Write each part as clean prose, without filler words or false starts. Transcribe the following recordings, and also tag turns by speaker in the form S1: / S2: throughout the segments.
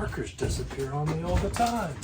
S1: markers disappear on me all the time.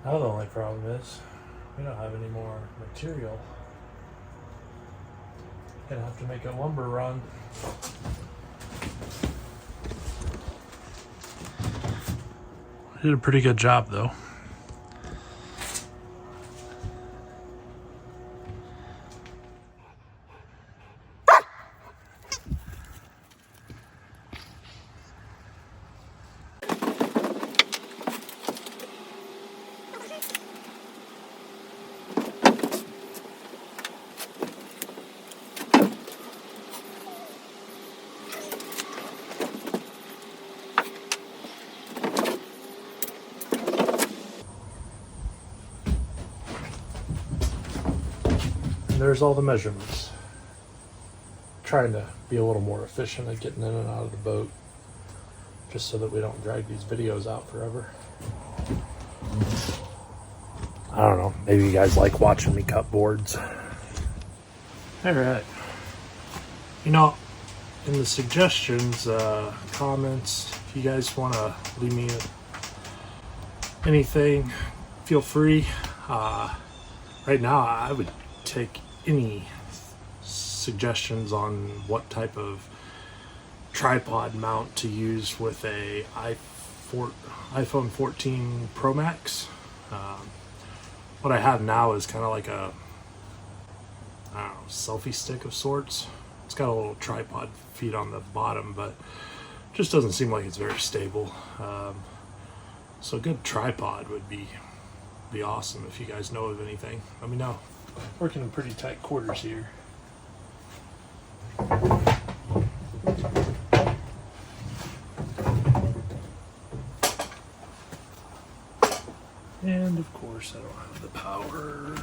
S1: Now the only problem is we don't have any more material. Gonna have to make a lumber run. Did a pretty good job though. There's all the measurements. Trying to be a little more efficient at getting in and out of the boat, just so that we don't drag these videos out forever. I don't know, maybe you guys like watching me cut boards. Alright. You know, in the suggestions, comments, if you guys want to leave me anything, feel free. Right now, I would take any suggestions on what type of tripod mount to use with a iPhone 14 Pro Max. What I have now is kind of like a, I don't know, selfie stick of sorts. It's got a little tripod feet on the bottom, but just doesn't seem like it's very stable. So a good tripod would be awesome. If you guys know of anything, let me know. Working in pretty tight quarters here. And of course I don't have the power.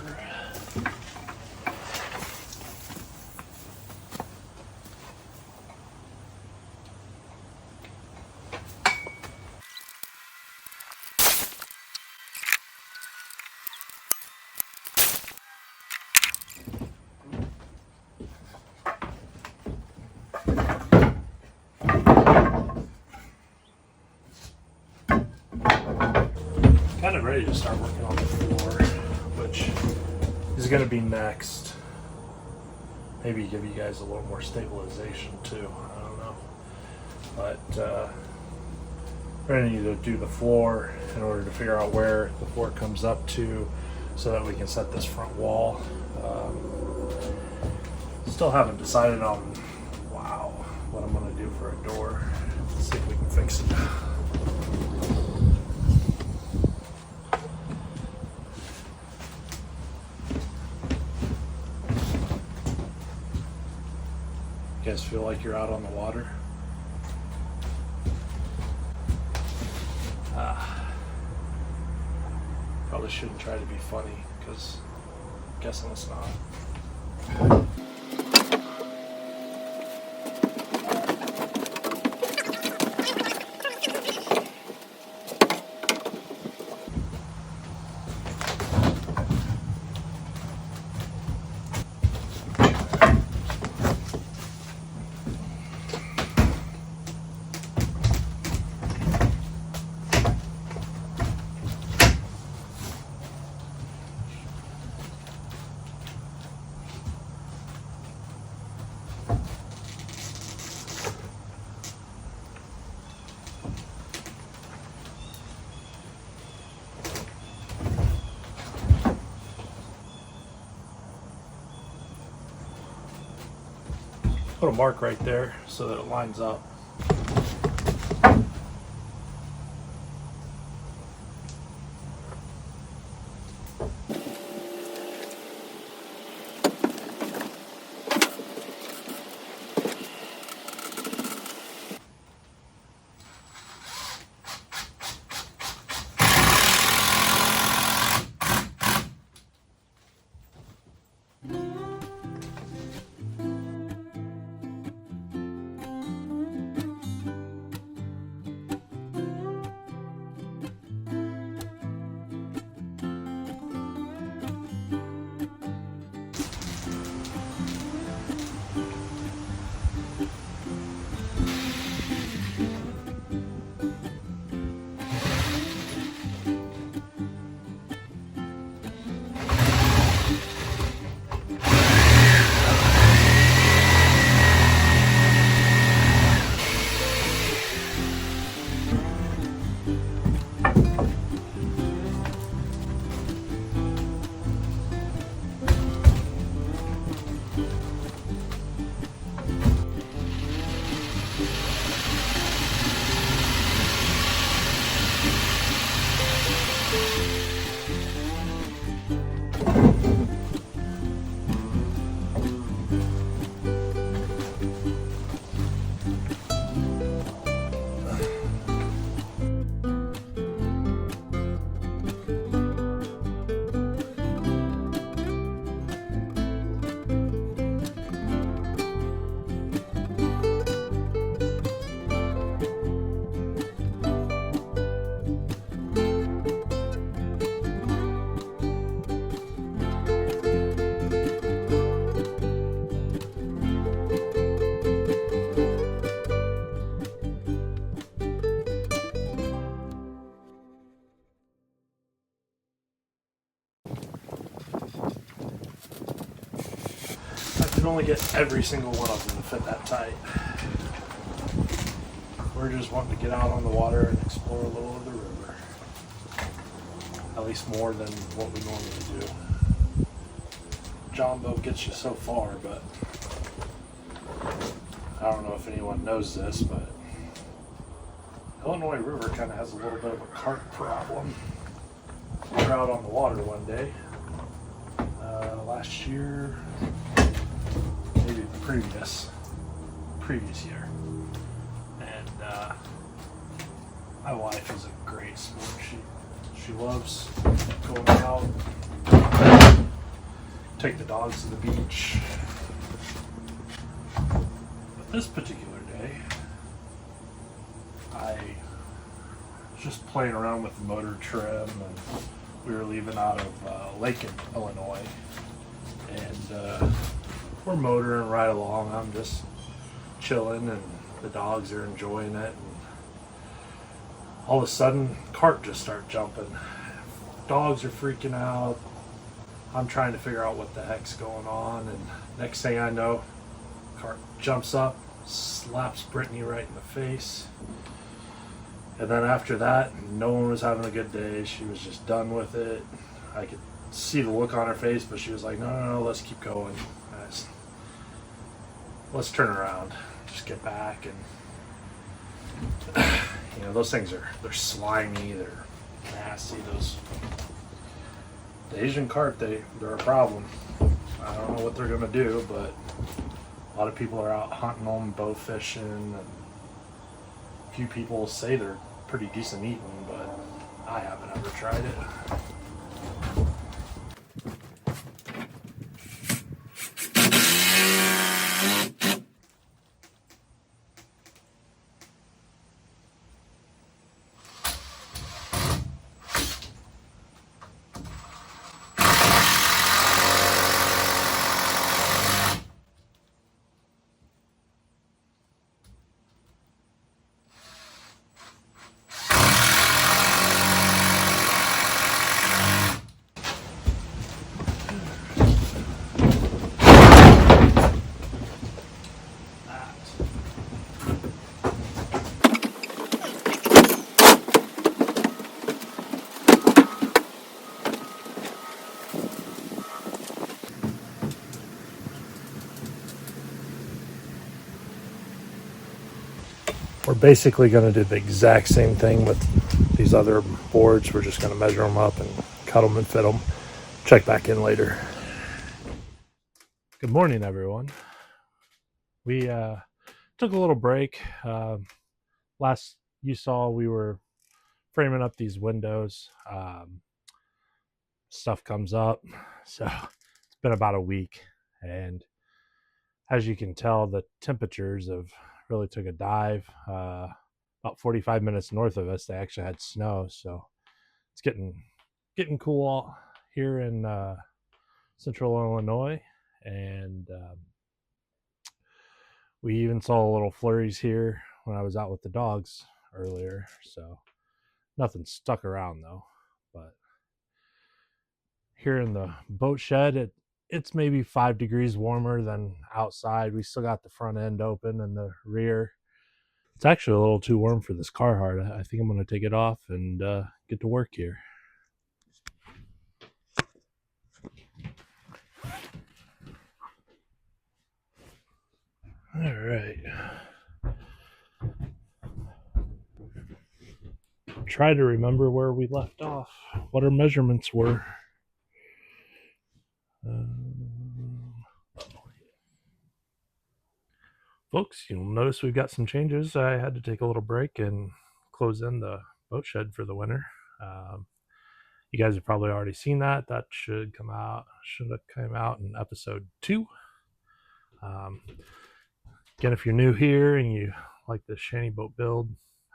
S1: Kind of ready to start working on the floor, which is going to be next. Maybe give you guys a little more stabilization too. I don't know, but we're going to need to do the floor in order to figure out where the floor comes up to, so that we can set this front wall. Still haven't decided on what I'm going to do for a door. Let's see if we can fix it. You guys feel like you're out on the water? Probably shouldn't try to be funny, because I'm guessing it's not. Put a mark right there so that it lines up. I can only get every single one of them to fit that tight. We're just wanting to get out on the water and explore a little of the river. At least more than what we normally do. John boat gets you so far, but I don't know if anyone knows this, but Illinois River kind of has a little bit of a cart problem. We were out on the water one day, last year, maybe the previous year, and my wife is a great sport. She loves going out, take the dogs to the beach. But this particular day, I was just playing around with the motor trim, and we were leaving out of Lincoln, Illinois, and we're motoring right along. I'm just chilling, and the dogs are enjoying it. And all of a sudden, cart just starts jumping. Dogs are freaking out. I'm trying to figure out what the heck's going on, and next thing I know, cart jumps up, slaps Brittany right in the face. And then after that, no one was having a good day. She was just done with it. I could see the look on her face, but she was like, no, let's keep going. Let's turn around, just get back. And those things they're slimy, they're nasty. The Asian carp, they're a problem. I don't know what they're gonna do, but A lot of people are out hunting them, bow fishing, and a few people say they're pretty decent eating, but I haven't ever tried it. We're basically going to do the exact same thing with these other boards. We're just going to measure them up and cut them and fit them. Check back in later. Good morning, everyone. We took a little break. Last you saw, we were framing up these windows. Stuff comes up. So it's been about a week. And as you can tell, the temperatures have really took a dive. About 45 minutes north of us, they actually had snow, so it's getting cool here in central Illinois, and we even saw little flurries here when I was out with the dogs earlier. So nothing stuck around though. But here in the boat shed, it's maybe 5 degrees warmer than outside. We still got the front end open and the rear. It's actually a little too warm for this Carhartt. I think I'm going to take it off and get to work here. All right. Try to remember where we left off, what our measurements were. Folks, you'll notice we've got some changes. I had to take a little break and close in the boat shed for the winter. You guys have probably already seen that. That should have come out in episode 2. Again, if you're new here and you like the shanty boat build,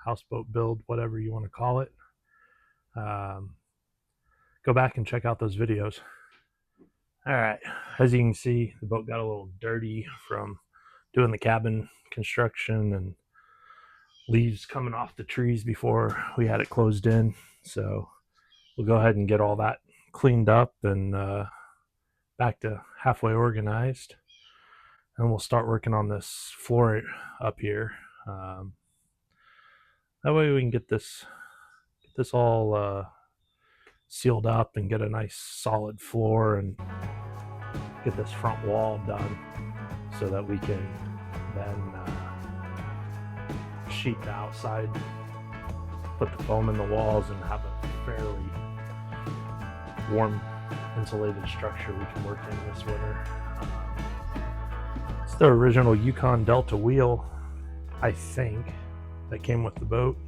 S1: houseboat build, whatever you want to call it, go back and check out those videos. All right, as you can see, the boat got a little dirty from doing the cabin construction and leaves coming off the trees before we had it closed in. So we'll go ahead and get all that cleaned up and back to halfway organized. And we'll start working on this floor up here. That way we can get this all sealed up and get a nice solid floor and get this front wall done so that we can then sheet the outside, put the foam in the walls, and have a fairly warm insulated structure we can work in this winter. It's the original Yukon Delta wheel, I think, that came with the boat.